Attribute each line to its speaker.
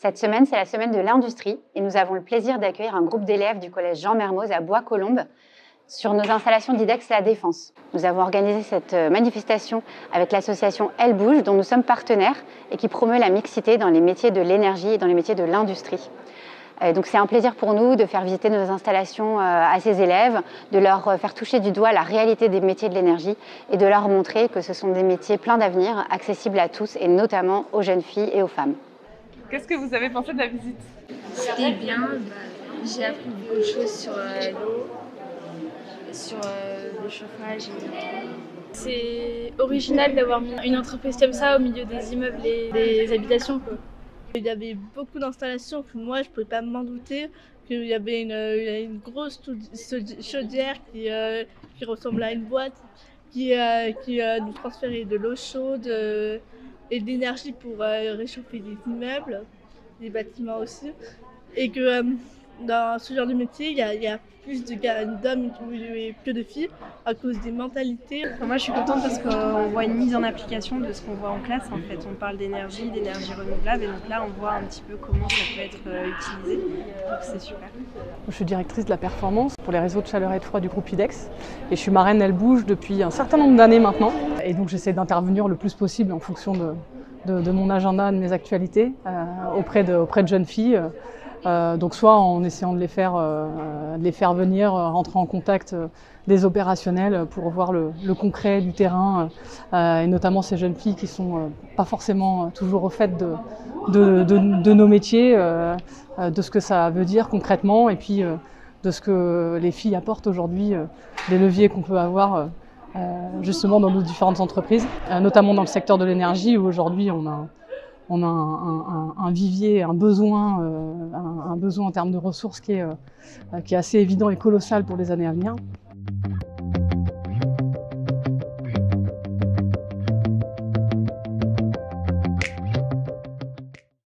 Speaker 1: Cette semaine, c'est la semaine de l'industrie et nous avons le plaisir d'accueillir un groupe d'élèves du collège Jean Mermoz à Bois-Colombes sur nos installations d'IDEX La Défense. Nous avons organisé cette manifestation avec l'association Elle Bouge, dont nous sommes partenaires et qui promeut la mixité dans les métiers de l'énergie et dans les métiers de l'industrie. Donc c'est un plaisir pour nous de faire visiter nos installations à ces élèves, de leur faire toucher du doigt la réalité des métiers de l'énergie et de leur montrer que ce sont des métiers pleins d'avenir, accessibles à tous et notamment aux jeunes filles et aux femmes.
Speaker 2: Qu'est-ce que vous avez pensé de la visite?
Speaker 3: C'était bien, j'ai appris beaucoup de choses sur l'eau, sur le chauffage.
Speaker 4: C'est original d'avoir mis une entreprise comme ça au milieu des immeubles et des habitations, quoi.
Speaker 5: Il y avait beaucoup d'installations que moi je ne pouvais pas m'en douter, qu'il y avait une grosse chaudière qui ressemblait à une boîte, qui nous transférait de l'eau chaude et de l'énergie pour réchauffer des immeubles, des bâtiments aussi. Et que dans ce genre de métier, il y a plus d'hommes que de filles à cause des mentalités.
Speaker 6: Moi je suis contente parce qu'on voit une mise en application de ce qu'on voit en classe. En fait, on parle d'énergie renouvelable et donc là on voit un petit peu comment ça peut être utilisé. Donc c'est super.
Speaker 7: Je suis directrice de la performance pour les réseaux de chaleur et de froid du groupe IDEX et je suis marraine Elle Bouge depuis un certain nombre d'années maintenant. Et donc j'essaie d'intervenir le plus possible en fonction de mon agenda, de mes actualités auprès de jeunes filles. Donc soit en essayant de les faire venir, rentrer en contact des opérationnels pour voir le concret du terrain et notamment ces jeunes filles qui sont pas forcément toujours au fait de nos métiers, de ce que ça veut dire concrètement et puis de ce que les filles apportent aujourd'hui, des leviers qu'on peut avoir justement dans nos différentes entreprises, notamment dans le secteur de l'énergie où aujourd'hui on a un vivier, un besoin en termes de ressources qui est assez évident et colossal pour les années à venir.